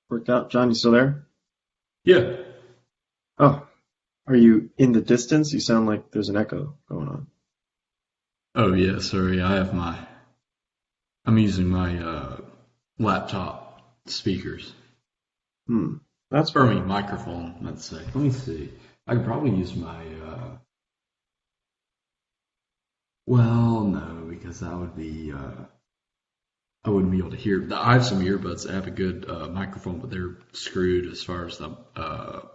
Worked out. John, you still there? Yeah. Oh, are you in the distance? You sound like there's an echo going on. Oh yeah, sorry. I'm using my laptop speakers. Hmm. That's Or I fine. mean microphone, let's say. Let me see. I could probably use my well, no, because that would be I wouldn't be able to hear. I have some earbuds that have a good microphone, but they're screwed as far as the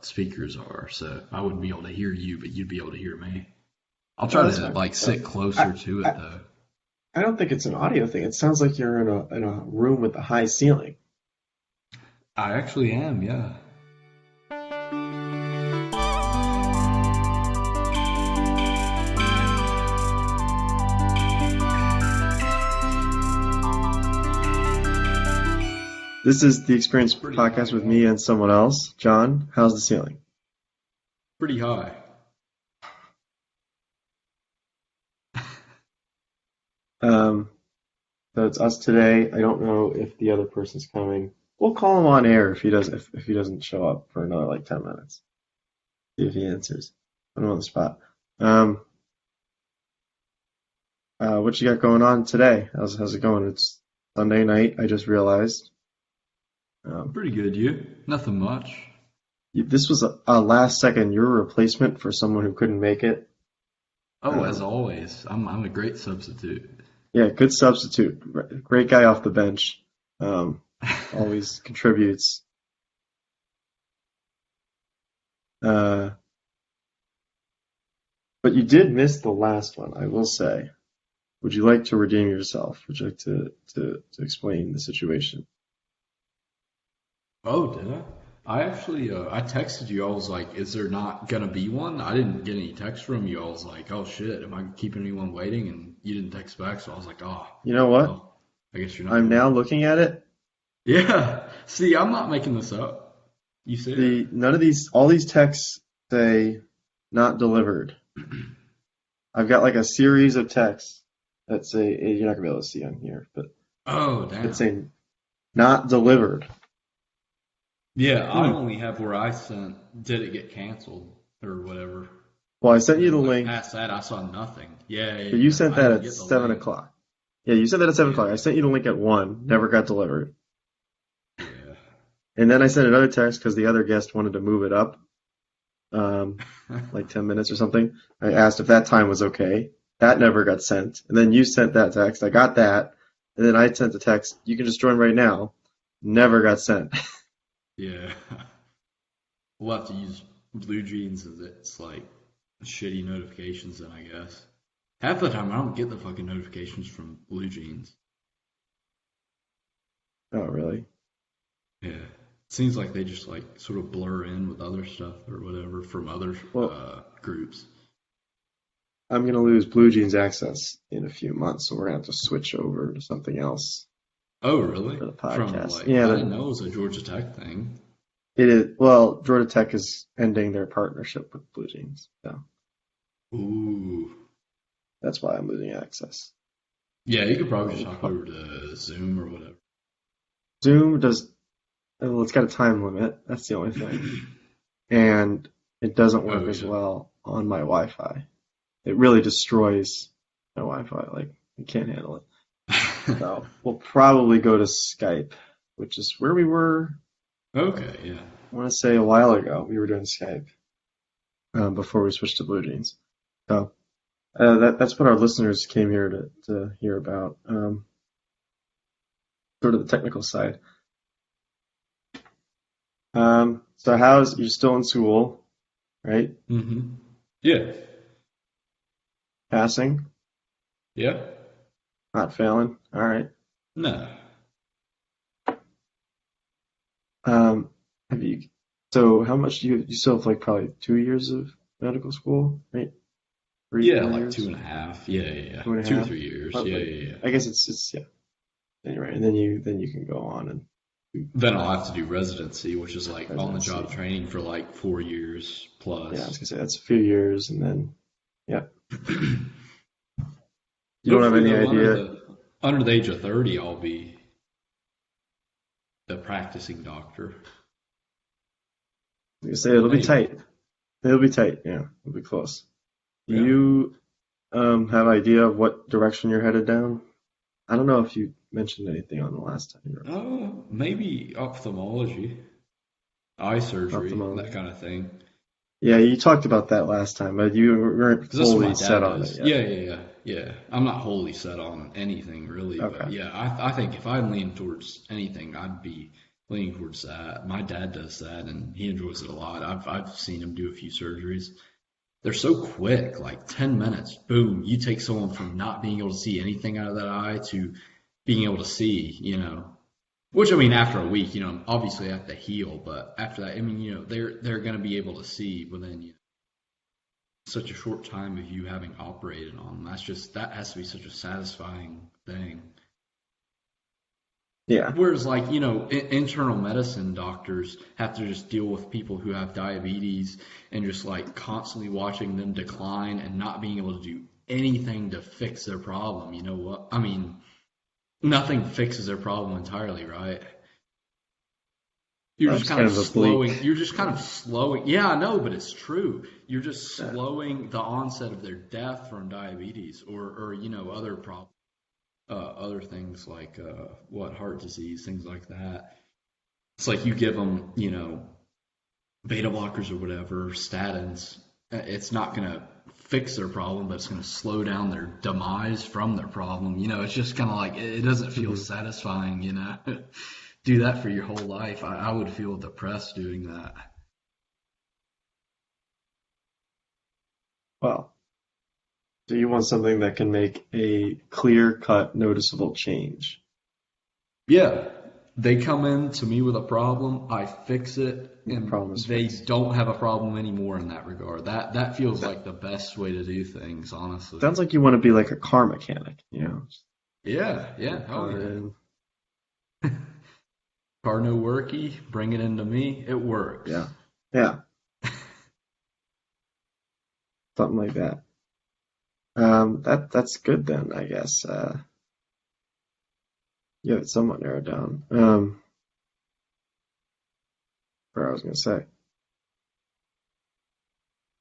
speakers are, so I wouldn't be able to hear you, but you'd be able to hear me. I'll No, try that's to fine. like sit I, closer to it I though. I don't think it's an audio thing. It sounds like you're in a room with a high ceiling. I actually am, yeah. This is the Experience It's pretty high, podcast with yeah. me and someone else. John, how's the ceiling? Pretty high. Um, so it's us today. I don't know if the other person's coming. We'll call him on air if he doesn't show up for another like 10 minutes. See if he answers. Put him on the spot. Um, what you got going on today? How's it going? It's Sunday night. I just realized. Um, Pretty good, you? Nothing much. this was a last second your replacement for someone who couldn't make it. Oh, as Um, always, I'm a great substitute. yeah, good substitute. Great guy off the bench. Um, always contributes. Uh, but you did miss the last one, I will say. Would you like to redeem yourself? Would you like to explain the situation? Oh, did I? I actually, I texted you. I was like, "Is there not gonna be one?" I didn't get any text from you. I was like, "Oh shit, am I keeping anyone waiting?" And you didn't text back, so I was like, "Oh, You know what? well, I guess you're not I'm doing now one." looking at it. Yeah. See, I'm not making this up. You see it? None of all these texts say not delivered. I've got like a series of texts that say you're not gonna be able to see on here, but Oh, that damn. say not delivered. Yeah, I Hmm. only have where I sent, did it get canceled or whatever. Well, I sent And you the then like link. past that, I saw nothing. Yeah, yeah, But you yeah. sent I that didn't at get the 7 o'clock. link. Yeah, you sent that at 7 o'clock. I Yeah, sent you the link at 1, never got delivered. yeah. And then I sent another text because the other guest wanted to move it up, like 10 minutes or something. I asked if that time was okay. That never got sent. And then you sent that text. I got that. And then I sent the text, you can just join right now. Never got sent. Yeah. We'll have to use Blue Jeans as it's like shitty notifications then I guess. Half the time I don't get the fucking notifications from Blue Jeans. Oh, really? Yeah. Seems like they just like sort of blur in with other stuff or whatever from other Well, groups. I'm going to lose Blue Jeans access in a few months, so we're going to have to switch over to something else Oh, really? for the From podcast. like Yeah, I didn't know it was a Georgia Tech thing. it is. Well, Georgia Tech is ending their partnership with Blue Jeans, so Ooh. that's why I'm losing access. Yeah, you could probably just Um, hop over to Zoom or whatever. Zoom does, well, it's got a time limit. That's the only thing. And it doesn't Oh work as yeah. well on my Wi-Fi. It really destroys my Wi-Fi. Like, I can't handle it. So we'll probably go to Skype, which is where we were, Okay, yeah. I want to say a while ago. We were doing Skype before we switched to Blue Jeans. So that's what our listeners came here to hear about, sort of the technical side. So you're still in school, right? Mm-hmm. Yeah. Passing, Yeah. not failing. All right. No. Um, have you? So how much do you still have like probably 2 years of medical school, right? Three, Yeah, four like two years, and a half. Yeah, yeah, yeah. two and a Two or half. 3 years. Yeah, Probably. yeah, yeah. I guess it's yeah. Anyway, and then you can go on and do Then I'll have to do residency, which is like on the job residency. training for like 4 years Yeah, I was plus. gonna say that's a few years, and then yeah. You don't have Hopefully any though, idea. under the age of 30, I'll be the practicing doctor. You say it'll be Maybe. tight. It'll be tight. Yeah, it'll be close. Do Yeah. you have idea of what direction you're headed down? I don't know if you mentioned anything on the last time you were Maybe ophthalmology, eye surgery, that ophthalmology. kind of thing. Yeah, you talked about that last time, but you weren't Because that's what my fully set dad on it does. yet. Yeah. I'm not wholly set on anything really, but Okay. yeah, I think if I lean towards anything, I'd be leaning towards that. My dad does that, and he enjoys it a lot. I've seen him do a few surgeries. They're so quick, like 10 minutes, boom, you take someone from not being able to see anything out of that eye to being able to see, Which I mean, after a week, obviously they have to heal, but after that, I mean, they're going to be able to see within such a short time of you having operated on them. That has to be such a satisfying thing. Yeah. Whereas, like, internal medicine doctors have to just deal with people who have diabetes and just like constantly watching them decline and not being able to do anything to fix their problem. You know what? I mean, nothing fixes their problem entirely, right? You're just That's kind kind of of a bleak. slowing. You're just kind of slowing. Yeah, I know, but it's true. You're just Yeah. slowing the onset of their death from diabetes or other problems, other things like heart disease, things like that. It's like you give them, beta blockers or whatever, statins. It's not going to fix their problem, but it's going to slow down their demise from their problem. It's just kind of like it doesn't feel hmm satisfying. Do that for your whole life. I would feel depressed doing that. Well, so you want something that can make a clear-cut, noticeable change. Yeah, they come in to me with a problem, I fix it, And the and problem is they fixed. don't have a problem anymore in that regard. That feels That like the best way to do things, honestly. sounds like you want to be like a car mechanic, Just Yeah, get your yeah, hell car in. yeah. Car no worky, bring it into me, it works. Yeah. Yeah. Something like that. That's good then, I guess. You have it somewhat narrowed down. What I was gonna say.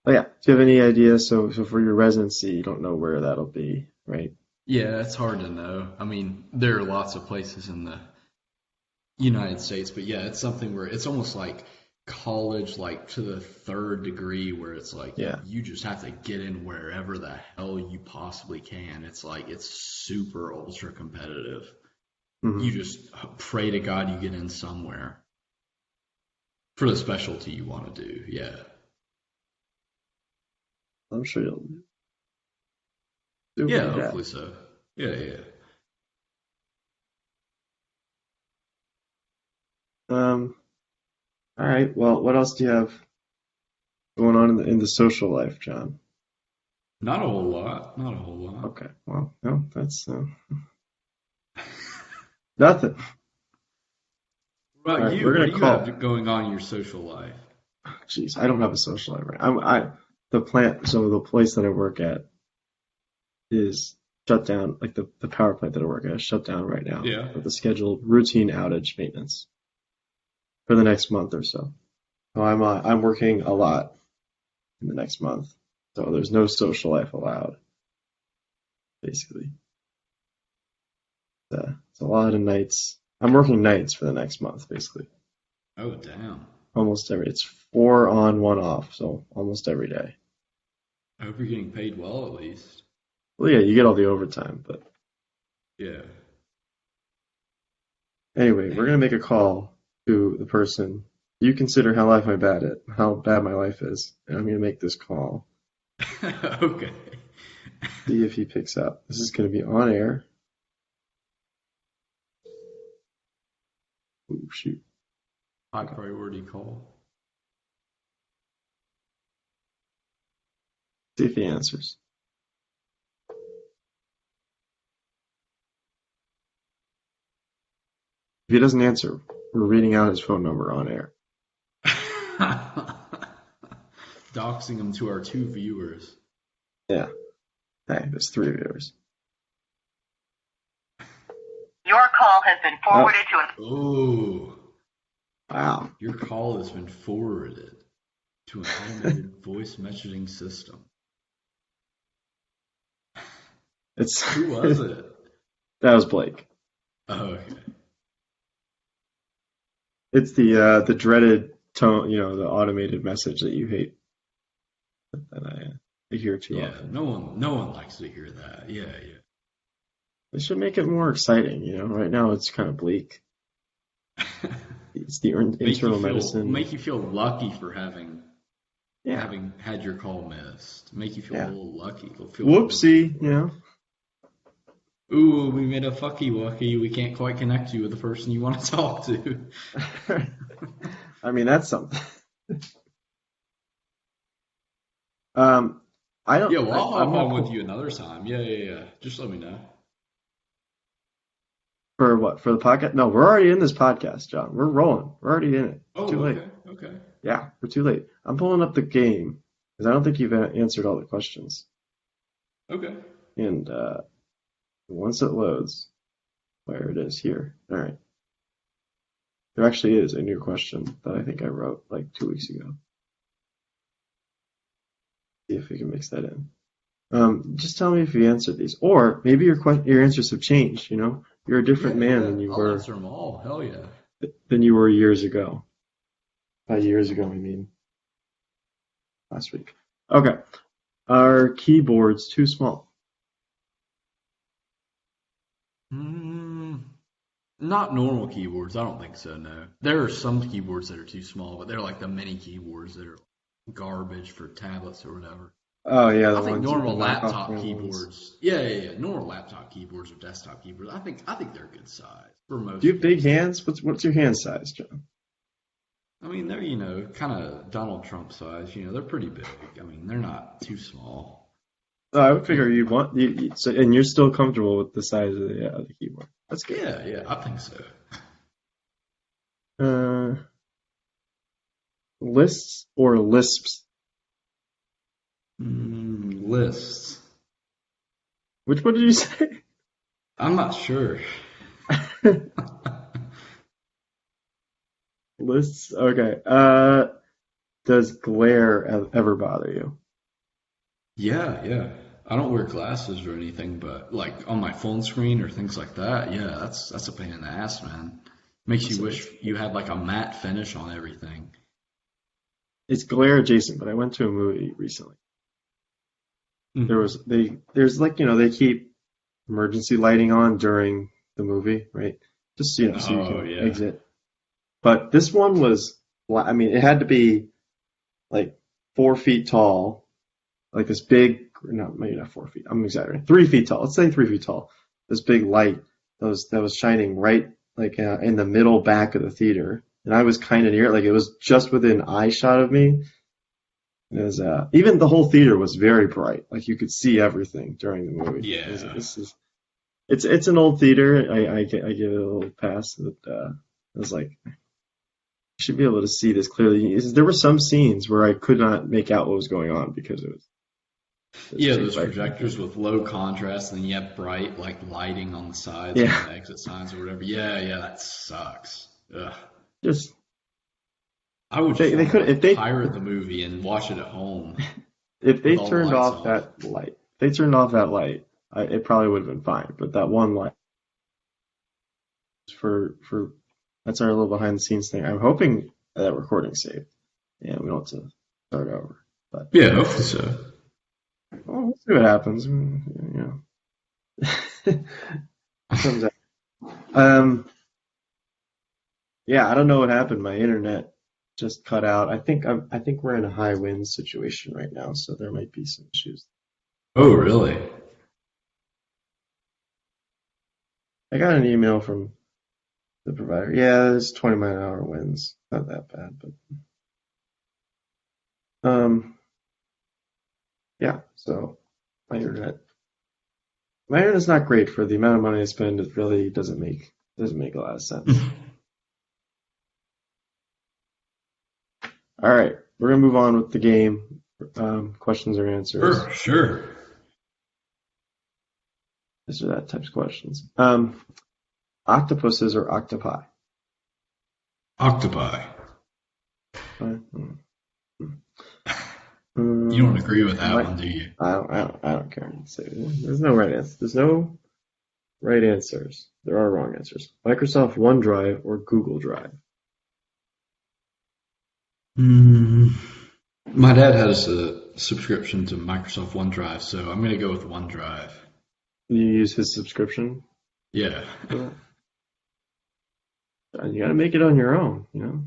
Oh yeah. Do you have any idea? So for your residency, you don't know where that'll be, right? Yeah, it's hard to know. I mean, there are lots of places in the United States, but yeah, it's something where it's almost like college, like to the third degree, where it's like Yeah. you just have to get in wherever the hell you possibly can. It's like it's super ultra competitive. You hmm just pray to God you get in somewhere for the specialty you want to do. Yeah. I'm sure you'll do a Yeah, good job. hopefully so. Yeah. Um, all right. Well, what else do you have going on in the social life, John? Not a whole lot. Not a whole lot. Okay. Well, no, that's nothing. What All about right. you? We're What gonna do you call. have going on in your social life? Jeez, I don't have a social life. Right? The plant. So the place that I work at is shut down. Like the power plant that I work at is shut down right now Yeah. with the scheduled routine outage maintenance for the next month or so. So I'm working a lot in the next month. So there's no social life allowed, basically. It's a lot of nights. I'm working nights for the next month, basically. Oh, damn. It's 4 on, 1 off, so almost every day. I hope you're getting paid well at least. Well, yeah, you get all the overtime, but Yeah. anyway, we're gonna Damn. make a call to the person. You consider how bad my life is, and I'm gonna make this call. Okay. See if he picks up. This is gonna be on air. Ooh, shoot. High priority call. See if he answers. If he doesn't answer, we're reading out his phone number on air. Doxing them to our 2 viewers. Yeah. Hey, there's 3 viewers. Your call has been Oh, forwarded to an Oh. Wow. Your call has been forwarded to an automated voice messaging system. It's Who was it? that was Blake. Oh, okay. It's the dreaded tone, the automated message that you hate that I hear too Yeah, often. no one likes to hear that. Yeah, They should make it more exciting, Right now it's kind of bleak. yeah. It's the Make you internal feel medicine. make you feel lucky for having Yeah, having had your call missed. Make you feel a yeah. little lucky. You'll feel more. Whoopsie. Ooh, we made a fucky wucky. We can't quite connect you with the person you want to talk to. I mean, that's something. Um, I don't. Yeah, well, I'll I'm hop gonna on with pull you another time. Yeah. Just let me know. for what for the podcast. No, we're already in this podcast, John. We're rolling. We're already in it. It's too Oh, late. okay. Yeah, we're too late. I'm pulling up the game because I don't think you've answered all the questions. Okay. And once it loads, where it is here. All right. There actually is a new question that I think I wrote like 2 weeks ago. See if we can mix that in. Just tell me if you answered these, or maybe your answers have changed. You're a different man Yeah. than you I'll were answer them all. Hell yeah. years ago. 5 years ago, I mean, last week. Okay. Are keyboards too small? Mm, not normal keyboards. I don't think so, no. There are some keyboards that are too small, but they're like the mini keyboards that are garbage for tablets or whatever. Oh yeah, I the think ones you normal can knock off laptop brand ones. keyboards, yeah. Normal laptop keyboards or desktop keyboards. I think they're a good size for Do you most have big people. hands? What's your hand size, John? I mean, they're kind of Donald Trump size. They're pretty big. I mean, they're not too small. I would figure you'd want so, and you're still comfortable with the size of the keyboard. That's good. Yeah, I think so. Uh, lists or lisps? Lists. Which one did you say? I'm not sure. Lists. Okay. Does glare ever bother you? Yeah. I don't wear glasses or anything, but like on my phone screen or things like that, yeah, that's a pain in the ass, man. Makes you So wish you had like a matte finish on everything. it's glare adjacent, but I went to a movie recently. Hmm. There's like they keep emergency lighting on during the movie, right? Just so you Oh can yeah. exit. But this one was, I mean, it had to be like 4 feet tall, like this big, no, maybe not 4 feet. I'm exaggerating. 3 feet tall. Let's say 3 feet tall. This big light that was shining right like in the middle back of the theater, and I was kind of near it, like it was just within eye shot of me. It was even the whole theater was very bright, like you could see everything during the movie. Yeah. It's an old theater. I give it a little pass, but I was like, I should be able to see this clearly. There were some scenes where I could not make out what was going on because it was Yeah, too those bright for my projectors vision. with low contrast and then you have bright like lighting on the sides and Yeah, the exit signs or whatever. Yeah, that sucks. Ugh. just I would just they want to could like pirate the movie and watch it at home if with they all the turned lights off off. that light. If they turned off that light, it probably would have been fine. But that one light for that's our little behind the scenes thing. I'm hoping that recording's saved and we don't have to start over. But Yeah, hopefully so. well, we'll see what happens. Comes out. Yeah, I don't know what happened. My internet just cut out. I think we're in a high wind situation right now, so there might be some issues. Oh, really? I got an email from the provider. Yeah, it's 20-mile-an-hour winds. Not that bad, but yeah. So my internet's not great for the amount of money I spend. It really doesn't make a lot of sense. All right, we're gonna move on with the game. Questions or answers. Sure. This or that types of questions. Octopuses or octopi? Octopi. Mm, You don't agree with that might, one, do you? I don't care. There's no right answer. There's no right answers. There are wrong answers. Microsoft OneDrive or Google Drive. Mm, my dad has a subscription to Microsoft OneDrive, so I'm going to go with OneDrive. You use his subscription Yeah. for that? And you got to make it on your own, you know?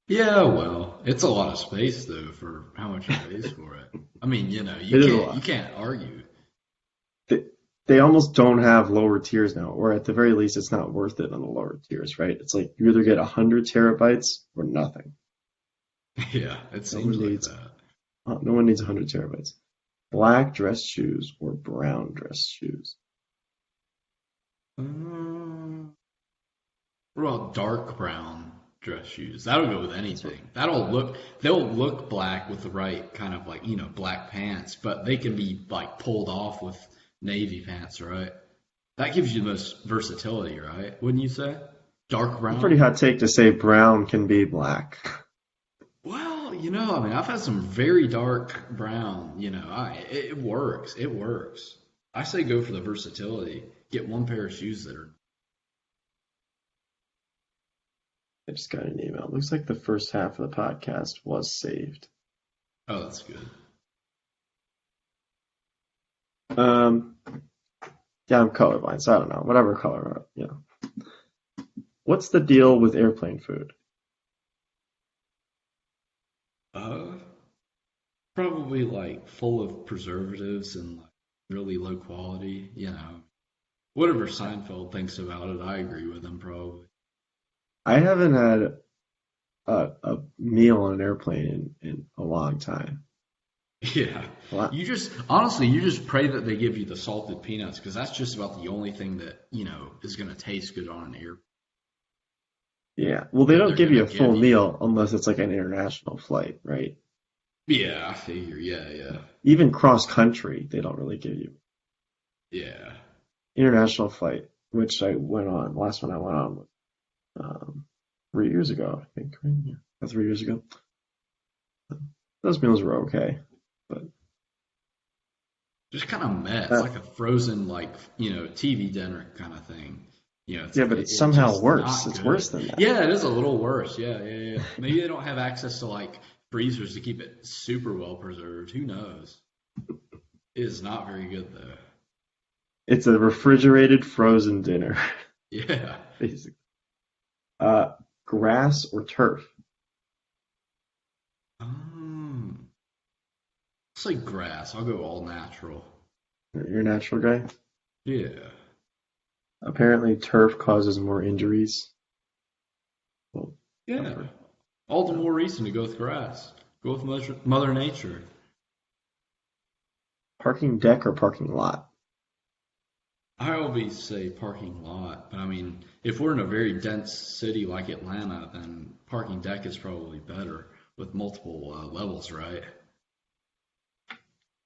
Yeah, well, it's a lot of space though for how much he pays for it. I mean, It is a you lot. can't argue. They, they almost don't have lower tiers now, or at the very least, it's not worth it on the lower tiers, right? It's like you either get 100 terabytes or nothing. Yeah, it No seems one like needs, that. no one needs 100 terabytes. Black dress shoes or brown dress shoes. Um, what about dark brown dress shoes? That'll go with That's what, anything. They'll look black with the right kind of like, black pants, but they can be like pulled off with navy pants, right? That gives you the most versatility, right? Wouldn't you say? Dark it's a pretty brown? hot take to say brown can be black. Well, I mean, I've had some very dark brown, it works. It works. I say go for the versatility. Get one pair of shoes that are, I just got an email. Looks like the first half of the podcast was saved. oh, that's good. Um, yeah, I'm colorblind, so I don't know. Whatever color, What's the deal with airplane food? Uh, Probably like full of preservatives and like really low quality, Whatever Seinfeld thinks about it, I agree with him probably. I haven't had a meal on an airplane in a long time. Yeah. Well, Honestly, you just pray that they give you the salted peanuts because that's just about the only thing that, is going to taste good on an air yeah. Well, they that don't they're give going you to a full give you. meal unless it's like an international flight, right? Yeah, I figure. Yeah, yeah. Even cross country, they don't really give you Yeah. international flight, which I went on. Last one I went on was 3 years ago, I think. Right? Yeah, 3 years ago. Those meals were okay, but Just kind of meh. It's uh, like a frozen, like, TV dinner kind of thing. yeah, but it's It's somehow just worse. not It's worse good. than that. Yeah, it is a little worse. Yeah, yeah, yeah. Maybe they don't have access to like freezers to keep it super well preserved. Who knows? It is not very good though. It's a refrigerated frozen dinner, Yeah. basically. Uh, grass or turf? Um, it's like grass. I'll go all natural. You're a natural guy. Yeah. Apparently, turf causes more injuries. Well, I've Yeah. heard. All the more reason to go with grass. Go with Mother Nature. Parking deck or parking lot? I always say parking lot, but I mean, if we're in a very dense city like Atlanta, then parking deck is probably better with multiple levels, right?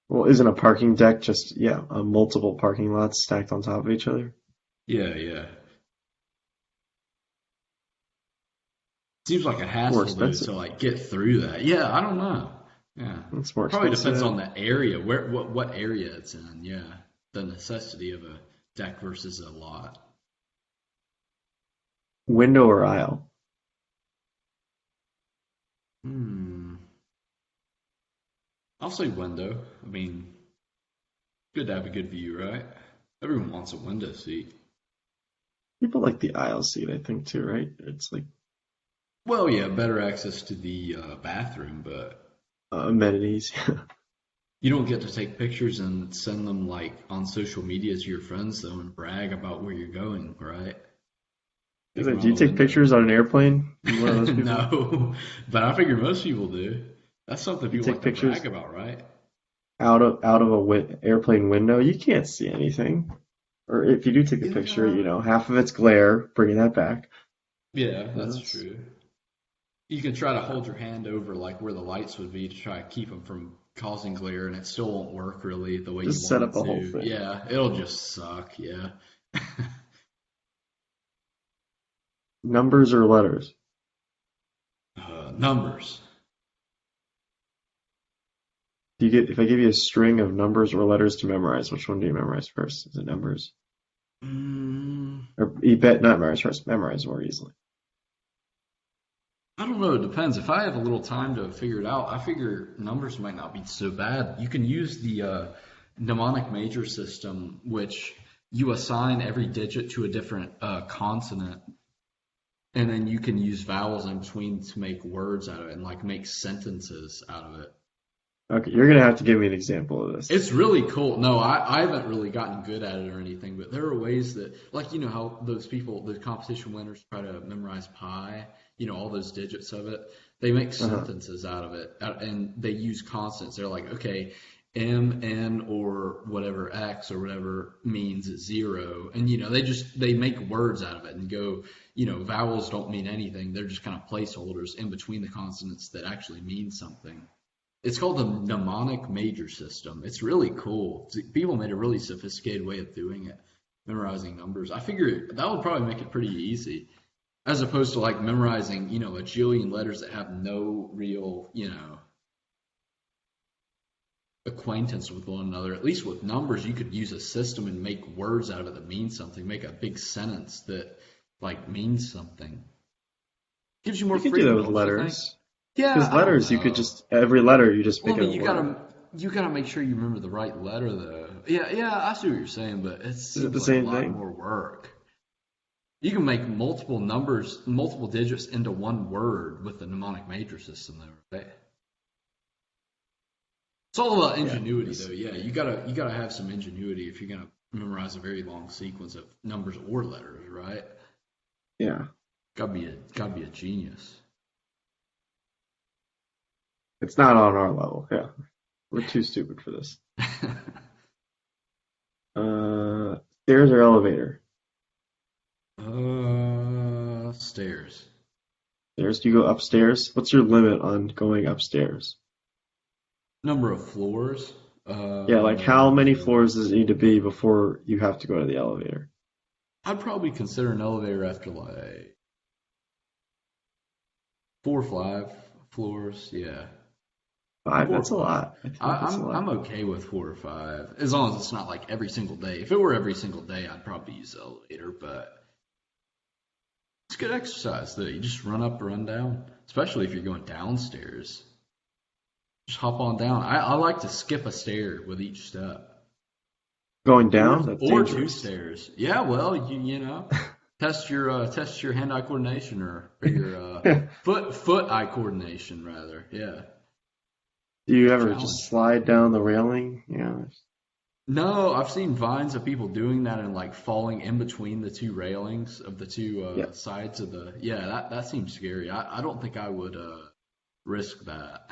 Well, isn't a parking deck just, yeah, multiple parking lots stacked on top of each other? Yeah, yeah. Seems like a More hassle though to expensive. like get through that. Yeah, I don't know. Yeah. It's more Probably depends expensive. on the area, what area it's in. Yeah. The necessity of a deck versus a lot. Window or aisle? Hmm. I'll say window. I mean, good to have a good view, right? Everyone wants a window seat. People like the aisle seat, I think, too, right? It's like Well, yeah, better access to the bathroom, but amenities. you don't get to take pictures and send them like on social media to your friends though and brag about where you're going, right? It's Take them like, do out you the take window. pictures on an airplane? You one of those people? No, but I figure most people do. That's something You people take like to pictures brag about, right? out of a airplane window? You can't see anything. Or if you do take a picture, Yeah, half of it's glare, bringing that back. yeah, that's It's true. You can try to hold your hand over like where the lights would be to try to keep them from causing glare, and it still won't work really the way you just set want up it a whole to. thing. Yeah, it'll just suck. Yeah. Numbers or letters? numbers. If I give you a string of numbers or letters to memorize, which one do you memorize first? Is it numbers? Mm, Or you bet not memorize first, memorize more easily. I don't know. It depends. If I have a little time to figure it out, I figure numbers might not be so bad. You can use the mnemonic major system, which you assign every digit to a different consonant, and then you can use vowels in between to make words out of it and like make sentences out of it. Okay, you're gonna have to give me an example of this. It's really cool. No, I haven't really gotten good at it or anything, but there are ways that, like, you know how those people, the competition winners, try to memorize pi, you know, all those digits of it. They make Uh-huh. sentences out of it, and they use constants. They're like, okay, M, N, or whatever, X, or whatever means zero. And, you know, they make words out of it and go, you know, vowels don't mean anything. They're just kind of placeholders in between the consonants that actually mean something. It's called the mnemonic major system. It's really cool. People made a really sophisticated way of doing it, memorizing numbers. I figure that would probably make it pretty easy, as opposed to like memorizing, you know, a jillion letters that have no real, you know, acquaintance with one another. At least with numbers, you could use a system and make words out of it that mean something, make a big sentence that like means something. Gives you more You could do that freedom, with don't you think? letters. Yeah, Because I don't letters, you could know. just every letter you just Well, make I it mean, a word. you gotta make sure you remember the right letter, though. Yeah, yeah, I see what you're saying, but it Is it the seems like a same lot thing? more work. You can make multiple numbers, multiple digits into one word with the mnemonic major system, though, right? It's all about Yeah. ingenuity, though. Yes. Yeah, you gotta have some ingenuity if you're gonna memorize a very long sequence of numbers or letters, right? Yeah. Gotta be a genius. It's not on our level. Yeah. We're too stupid for this. Stairs or elevator? Stairs. Stairs. Do you go upstairs? What's your limit on going upstairs? Number of floors. Yeah, like how many floors does it need to be before you have to go to the elevator? I'd probably consider an elevator after like 4 or 5 floors. Yeah, Five? 4 or That's a 5. lot. I think that's a I'm lot. okay with 4 or 5 as long as it's not like every single day. If it were every single day, I'd probably use the elevator. But it's good exercise though. You just run up, run down, especially if you're going downstairs. Just hop on down. I like to skip a stair with each step. Going Or down? That's or two dangerous. stairs. Yeah, well, you know, test your hand eye coordination or your foot eye coordination rather. Yeah. Do you ever just Challenge. slide down the railing? Yeah. No, I've seen vines of people doing that and like falling in between the two railings of the two Yeah. sides of the. Yeah, that seems scary. I don't think I would risk that.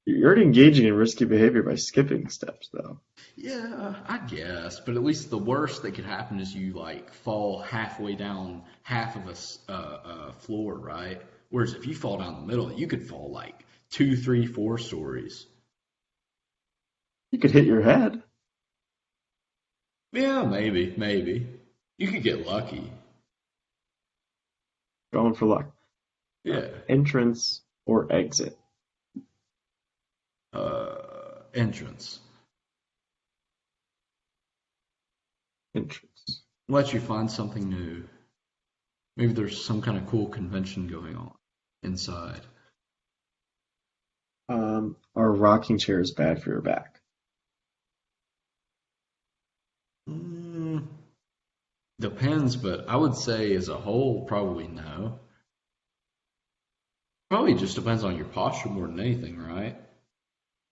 You're already engaging in risky behavior by skipping steps, though. Yeah, I guess, but at least the worst that could happen is you like fall halfway down half of a floor, right? Whereas if you fall down the middle, you could fall like 2, 3, 4 stories. You could hit your head. Yeah, maybe. You could get lucky. Going for luck. Yeah. Entrance or exit? Entrance. Entrance. Let you find something new. Maybe there's some kind of cool convention going on inside. Are rocking chairs bad for your back? Mm, depends, but I would say as a whole, probably no. Probably just depends on your posture more than anything, right?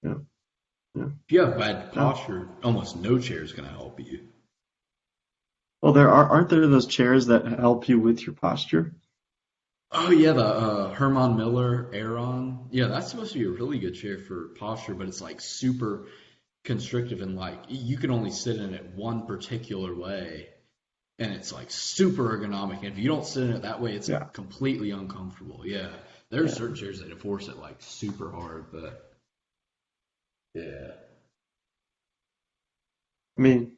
Yeah. Yeah. If you have bad No. posture, almost no chair is going to help you. Well, aren't there those chairs that help you with your posture? Oh yeah, the Herman Miller Aeron. Yeah, that's supposed to be a really good chair for posture, but it's like super constrictive and like you can only sit in it one particular way, and it's like super ergonomic. And if you don't sit in it that way, it's Yeah. completely uncomfortable. Yeah, there's Yeah. certain chairs that enforce it like super hard, but yeah. I mean,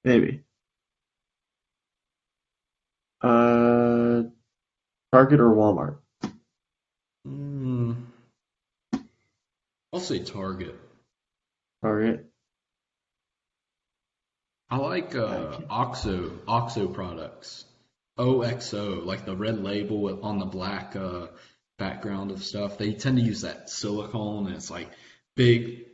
maybe. Uh, Target or Walmart? I'll say Target. All right. I like Okay. OXO products. OXO, like the red label on the black background of stuff. They tend to use that silicone, and it's like big,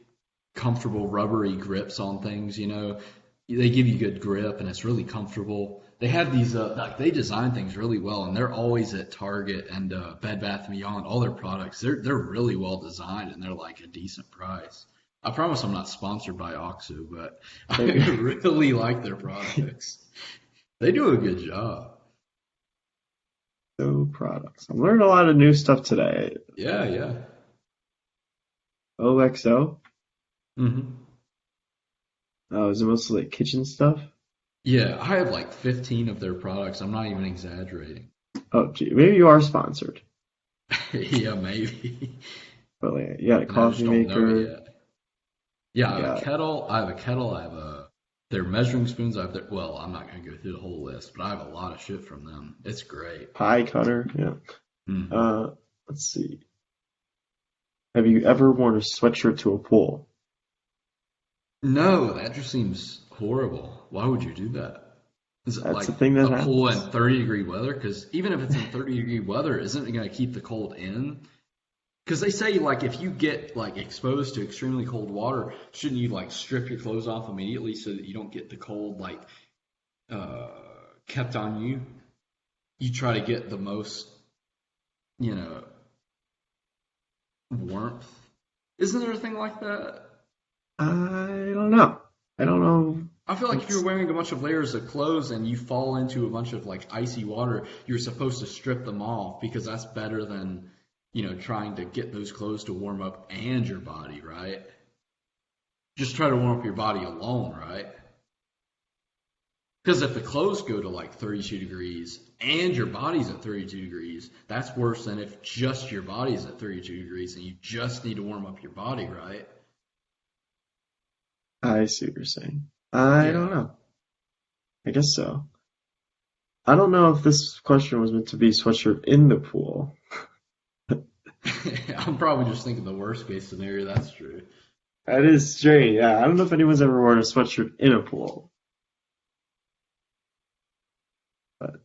comfortable, rubbery grips on things. They give you good grip, and it's really comfortable. They have these like they design things really well, and they're always at Target and Bed Bath and Beyond. All their products, they're really well designed, and they're like a decent price. I promise I'm not sponsored by OXO, but I really like their products. They do a good job. So products. I'm learning a lot of new stuff today. Yeah, yeah. OXO. hmm Oh, is it mostly like kitchen stuff? Yeah, I have like 15 of their products. I'm not even exaggerating. Oh, gee, maybe you are sponsored. Yeah, maybe. But like, you got a And I just coffee don't know it maker. yet. Yeah, I You have a got kettle. I have a kettle. I have their measuring spoons. I have well, I'm not gonna go through the whole list, but I have a lot of shit from them. It's great. pie cutter. Yeah. hmm Uh, let's see. Have you ever worn a sweatshirt to a pool? No, that just seems horrible. Why would you do that? Is it That's like the thing that a pool in happens. 30-degree weather? Because even if it's in 30-degree weather, isn't it going to keep the cold in? Because they say like if you get like exposed to extremely cold water, shouldn't you like strip your clothes off immediately so that you don't get the cold like uh, kept on you? You try to get the most, you know, warmth. Isn't there a thing like that? I don't know. I don't know. I feel like if you're It's, wearing a bunch of layers of clothes and you fall into a bunch of like icy water, you're supposed to strip them off because that's better than, trying to get those clothes to warm up and your body, right? Just try to warm up your body alone, right? Because if the clothes go to like 32 degrees and your body's at 32 degrees, that's worse than if just your body's at 32 degrees and you just need to warm up your body, right? I see what you're saying. I Yeah. don't know. I guess so. I don't know if this question was meant to be sweatshirt in the pool. I'm probably just thinking the worst case scenario, that's true. That is strange. Yeah, I don't know if anyone's ever worn a sweatshirt in a pool, but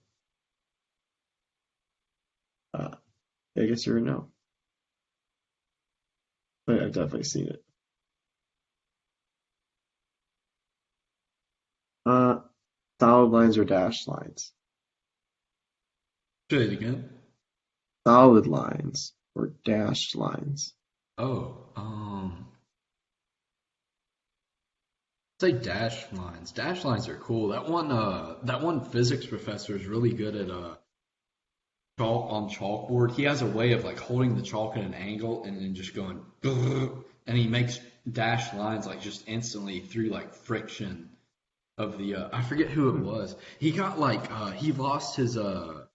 uh, I guess you're a no. But I've definitely seen it. Uh, solid lines or dashed lines? Say it again. Solid lines or dashed lines? Oh, say dash lines. Dash lines are cool. That one physics professor is really good at chalk on chalkboard. He has a way of like holding the chalk at an angle and then just going, and he makes dash lines like just instantly through like friction of the. I forget who it Hmm. was. He got like he lost his uh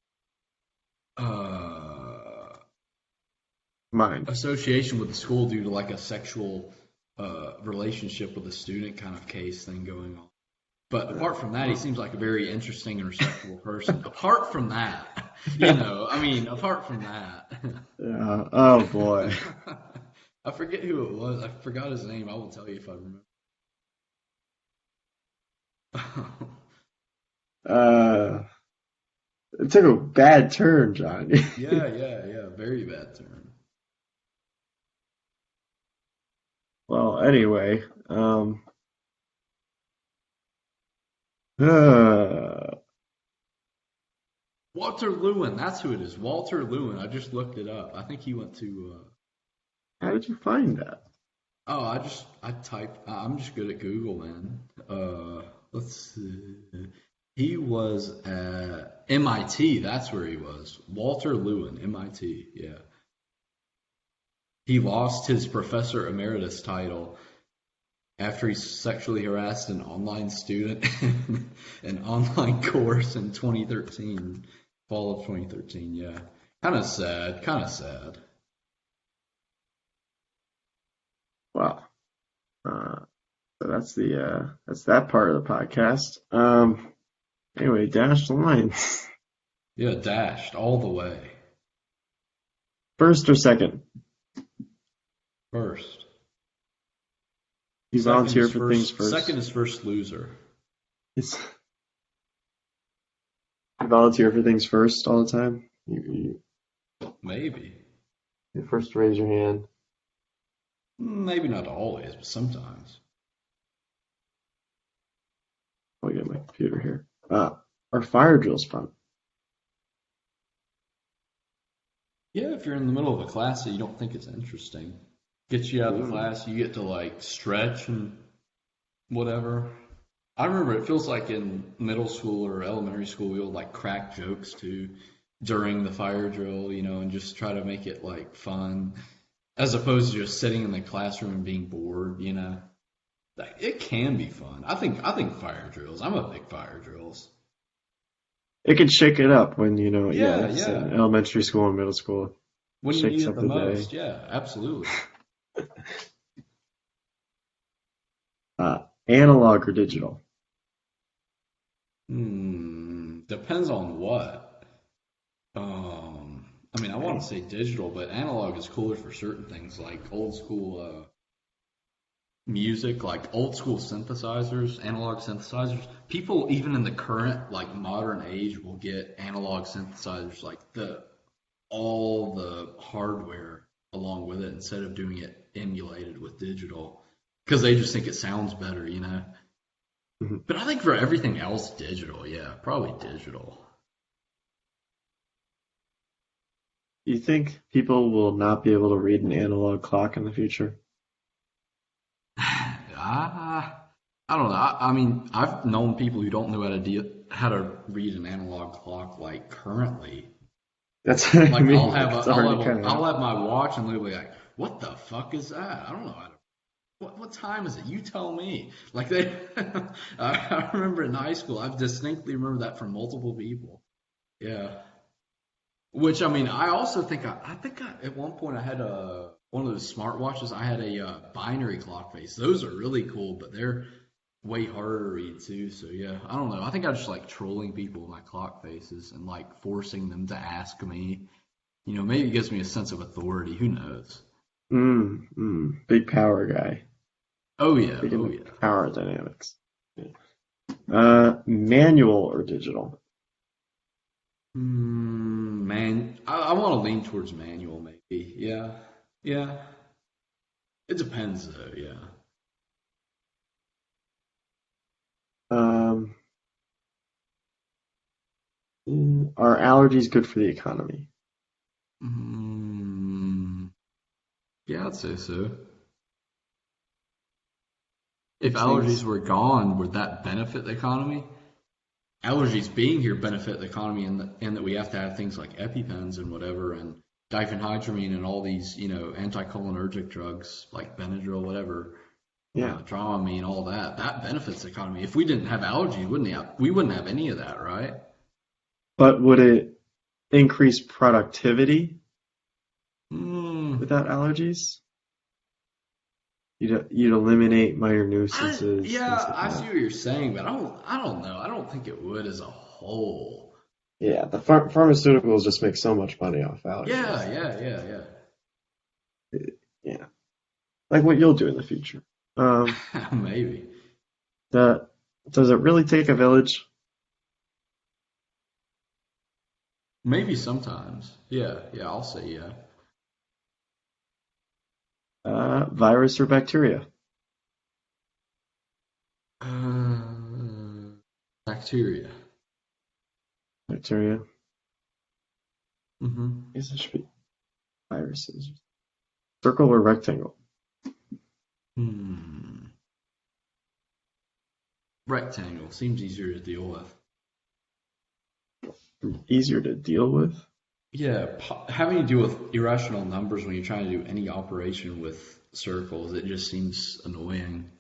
Mine. association with the school due to like a sexual relationship with a student kind of case thing going on. But apart from that, he Well, seems like a very interesting and respectable person. Apart from that, apart from that, yeah. Oh boy. I forget who it was. I forgot his name. I will tell you if I remember. Uh, it took a bad turn, John. Yeah, yeah, yeah. Very bad term. Well, anyway, uh, Walter Lewin. That's who it is. Walter Lewin. I just looked it up. I think he went to. how did you find that? Oh, I typed. I'm just good at Google, man. Let's see. He was at MIT. That's where he was. Walter Lewin, MIT. Yeah. He lost his professor emeritus title after he sexually harassed an online student in an online course in 2013, fall of 2013. Yeah. Kind of sad. Kind of sad. Wow. Uh, so that's that part of the podcast. Anyway, dashed lines. Yeah, dashed all the way. First or second? First. You volunteer for things Second first. is first loser. It's, you volunteer for things first all the time. Maybe. You first raise your hand. Maybe not always, but sometimes. I'll get my computer here. Are fire drills fun? Yeah, if you're in the middle of a class that you don't think it's interesting, gets you out of the Mm. class, you get to like stretch and whatever. I remember it feels like in middle school or elementary school we would like crack jokes too during the fire drill, and just try to make it like fun, as opposed to just sitting in the classroom and being bored. Like, it can be fun. I think fire drills. I'm a big fire drills. It can shake it up when, yeah, Yeah, like you said, yeah. in elementary school and middle school. When you need Shakes it up the the day. most. Yeah, absolutely. Analog or digital? Depends on what. I mean, I want to Okay. say digital, but analog is cooler for certain things, like old school music, like old school synthesizers, analog synthesizers. People, even in the current, like modern age, will get analog synthesizers, like the all the hardware along with it instead of doing it emulated with digital, because they just think it sounds better. Mhm. But I think for everything else, digital, yeah, probably digital. Do you think people will not be able to read an analog clock in the future? I don't know. I mean, I've known people who don't know how to read an analog clock like currently. That's what I Like mean. Like it's already kind of I'll out. have my watch and literally like, what the fuck is that? I don't know how to. What time is it? You tell me. Like they, I remember in high school, I distinctly remember that from multiple people. Yeah. Which I mean, I also think at one point I had one of those smartwatches. I had a binary clock face. Those are really cool, but they're way harder to read too. So yeah, I don't know. I think I just like trolling people with my clock faces and like forcing them to ask me. Maybe it gives me a sense of authority. Who knows? Big power guy. Oh yeah, Big in oh the yeah. power dynamics. Yeah. Manual or digital? Man, I want to lean towards manual maybe. Yeah, yeah. It depends though. Yeah. Um, are allergies good for the economy? Mm, yeah, I'd say so. If Keeps allergies things. were gone, would that benefit the economy? Allergies being here benefit the economy in that we have to have things like EpiPens and whatever, and diphenhydramine and all these, anticholinergic drugs like Benadryl, whatever, Yeah, Dramamine, all that. That benefits the economy. If we didn't have allergies, we wouldn't have any of that, right? but would it increase productivity Hmm. without allergies? You'd eliminate minor nuisances, things Yeah, like I see that. what you're saying, but I don't know. I don't think it would as a whole. Yeah, the pharmaceuticals just make so much money off allergies. Yeah, yeah, yeah, Yeah, like what you'll do in the future. Um, yeah. Maybe. the does it really take a village? Maybe sometimes. Yeah, yeah, I'll say yeah. Virus or bacteria? Uh, Bacteria. Bacteria. Mm-hmm. I guess it should be viruses. Circle or rectangle? Hmm. Rectangle seems easier to deal with. Easier to deal with. Yeah, having to deal with irrational numbers when you're trying to do any operation with circles, it just seems annoying.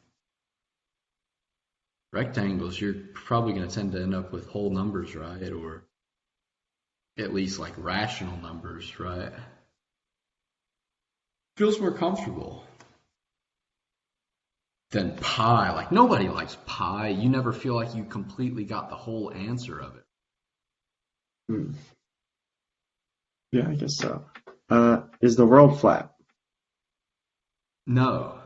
Rectangles, you're probably going to tend to end up with whole numbers, right? Or at least like rational numbers, right? Feels more comfortable than pi. Like nobody likes pi. You never feel like you completely got the whole answer of it. Hmm. Yeah, I guess so. Is the world flat? No.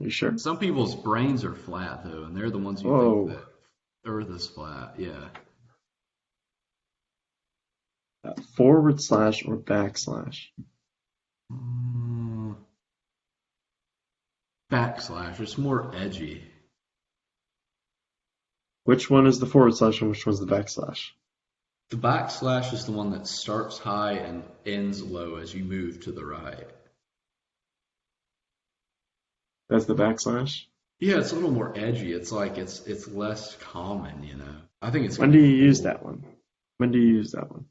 You sure? Some people's brains are flat though, and they're the ones who think Whoa. that Earth is flat. Yeah. Forward slash or backslash? Mm, backslash. It's more edgy. Which one is the forward slash and which one's the backslash? The backslash is the one that starts high and ends low as you move to the right. That's the backslash? Yeah, it's a little more edgy. It's like it's less common, you know. I think it's When kind do of you use cool. that one? When do you use that one?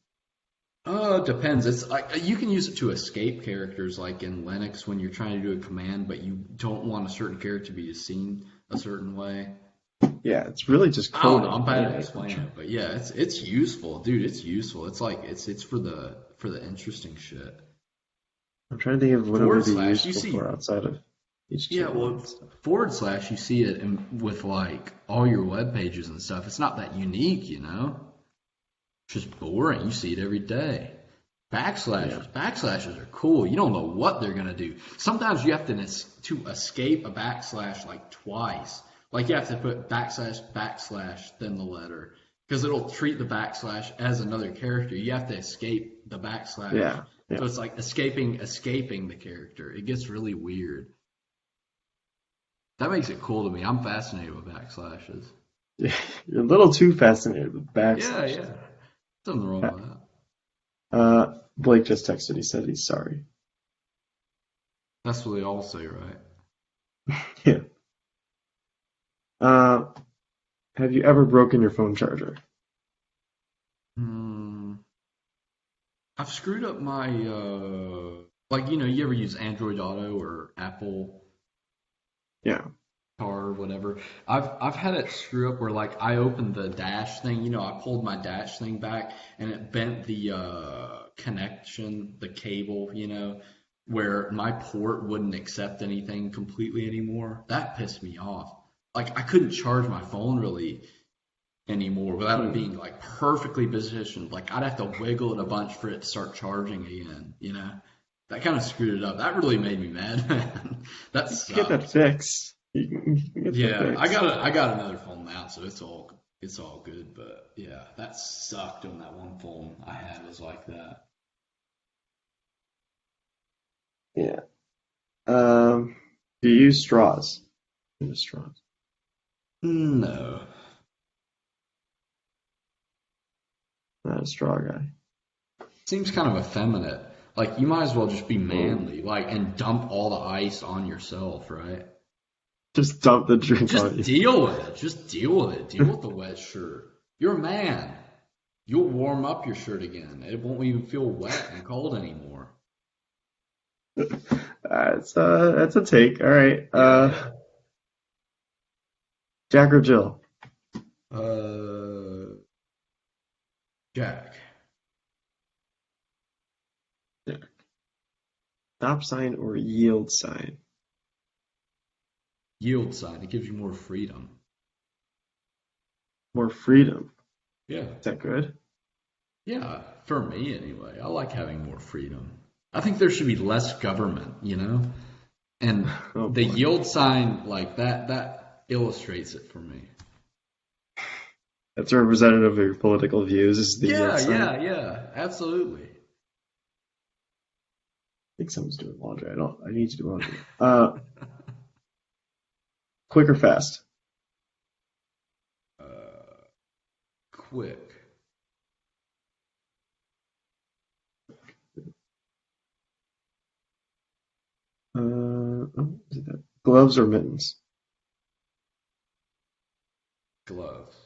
It depends. It's like you can use it to escape characters, like in Linux when you're trying to do a command, but you don't want a certain character to be seen a certain way. Yeah, it's really just I don't know. coding, I'm bad right? at explaining it, but yeah, it's useful, dude. It's useful. It's like it's for the interesting shit. I'm trying to think of what it Forward would be slash, you useful see, for outside of yeah, HTML well, and stuff. forward slash, you see it with like all your web pages and stuff. It's not that unique, you know. It's just boring. You see it every day. Yeah. Backslashes are cool. You don't know what they're gonna do. Sometimes you have to escape a backslash like twice. Like you have to put backslash then the letter because it'll treat the backslash as another character. You have to escape the backslash. Yeah. Yeah. So it's like escaping the character. It gets really weird. That makes it cool to me. I'm fascinated with backslashes. You're a little too fascinated with Yeah, backslashes. yeah. Something wrong with that. Blake just texted. He said he's sorry. That's what they all say, right? Yeah. Uh, have you ever broken your phone charger? Hmm. I've screwed up my like you ever use Android Auto or Apple Yeah. Car or whatever. I've had it screw up where like I opened the dash thing, I pulled my dash thing back and it bent the connection, the cable, where my port wouldn't accept anything completely anymore. That pissed me off. Like I couldn't charge my phone really anymore without it Hmm. being like perfectly positioned. Like I'd have to wiggle it a bunch for it to start charging again. That kind of screwed it up. That really made me mad, man. That You can get that sucked. fixed. You can get that Yeah, fixed. I got another phone now, so it's all good. But yeah, that sucked on that one phone I had was like that. Yeah. Do you use straws? Use straws. No. Not a straw guy. Seems kind of effeminate. Like you might as well just be manly, like and dump all the ice on yourself, right? Just dump the drink on Just you. deal with it. Just deal with it. Deal with the wet shirt. You're a man. You'll warm up your shirt again. It won't even feel wet and cold anymore. That's a take. All right. Yeah, yeah. Jack or Jill? Uh, Jack. Yeah. Stop sign or yield sign? Yield sign. It gives you more freedom. More freedom. Yeah. Is that good? Yeah. For me, anyway. I like having more freedom. I think there should be less government. And Oh the boy. yield sign, like that illustrates it for me. That's representative of your political views, is the yield Yeah, sign. yeah. Absolutely. I think someone's doing laundry. I need to do laundry. Quick or fast? Uh, quick. Is it that? Gloves or mittens? Gloves.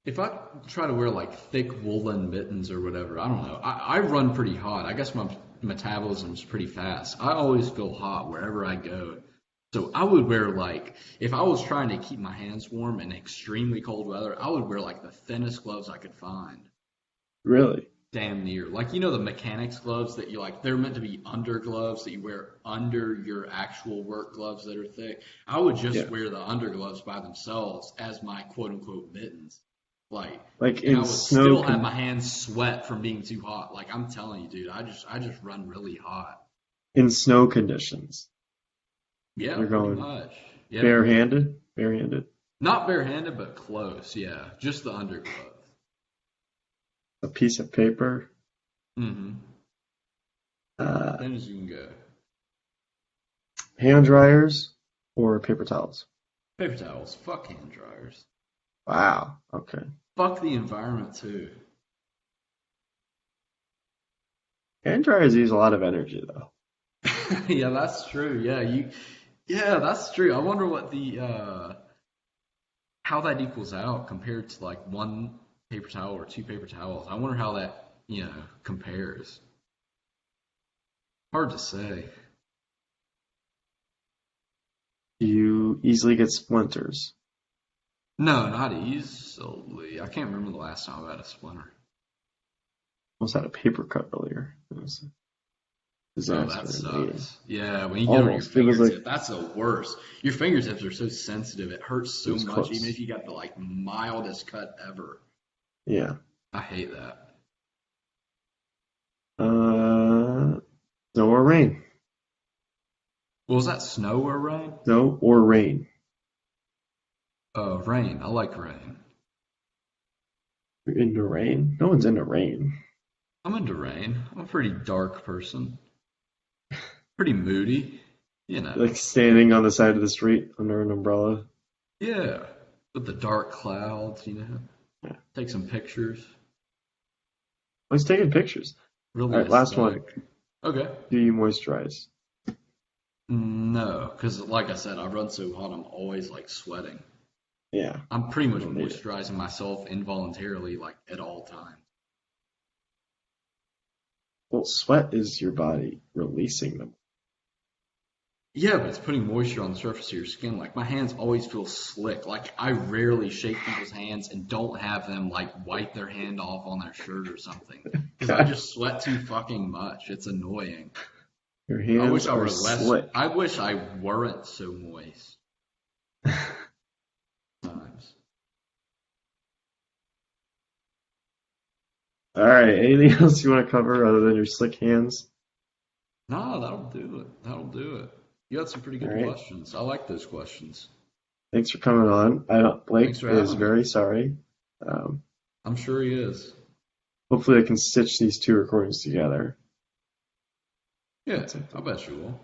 If I try to wear like thick woolen mittens or whatever, I don't know. I run pretty hot. I guess my metabolism's pretty fast. I always feel hot wherever I go. So I would wear like, if I was trying to keep my hands warm in extremely cold weather, I would wear like the thinnest gloves I could find. Really? Damn near. Like, the mechanics gloves that they're meant to be under gloves that you wear under your actual work gloves that are thick. I would just Yeah. wear the under gloves by themselves as my quote unquote mittens. Like, Like and I in would snow still have my hands sweat from being too hot. Like, I'm telling you, dude, I just run really hot. in snow conditions. Yeah, You're pretty going much. Yeah. barehanded? Barehanded. Not barehanded, but close. Yeah. Just the underclothes. A piece of paper. Mm-hmm. Uh, Thin as you can go. hand dryers or paper towels? Paper towels. Fuck hand dryers. Wow. Okay. Fuck the environment too. Hand dryers use a lot of energy though. Yeah, that's true. Yeah, that's true. I wonder what the how that equals out compared to like one paper towel or two paper towels. I wonder how that, compares. Hard to say. You easily get splinters. No, not easily. I can't remember the last time I had a splinter. Almost had a paper cut earlier. It was a Oh, that disaster in the meeting. sucks. Yeah, when you get it on your Almost. It was like, fingertip, that's the worst. Your fingertips are so sensitive, it hurts it so was much, even close. if you got the like mildest cut ever. Yeah. I hate that. Uh, snow or rain. Well, was that snow or rain? Snow or rain. Rain. I like rain. You're into rain? No one's into rain. I'm into rain. I'm a pretty dark person. Pretty moody, you know. Like standing on the side of the street under an umbrella. Yeah. With the dark clouds, Yeah. Take some pictures. I was taking pictures. All Really right, last one. aesthetic. Okay. Do you moisturize? No, because like I said, I run so hot, I'm always like sweating. Yeah, I'm pretty I much don't need it. moisturizing myself involuntarily, like at all times. Well, sweat is your body releasing them. Yeah, but it's putting moisture on the surface of your skin. Like my hands always feel slick. Like I rarely shake people's hands and don't have them like wipe their hand off on their shirt or something. Because I God, just sweat too fucking much. It's annoying. your I hands wish I are were less. slick. I wish I weren't so moist sometimes. All right, anything else you want to cover other than your slick hands? No, that'll do it. That'll do it. You had some pretty All good right, questions. I like those questions. thanks for coming on. I don't, Thanks Blake for is having me. very sorry. Um, I'm sure he is. hopefully I can stitch these two recordings together. Yeah, That's it. I bet you will.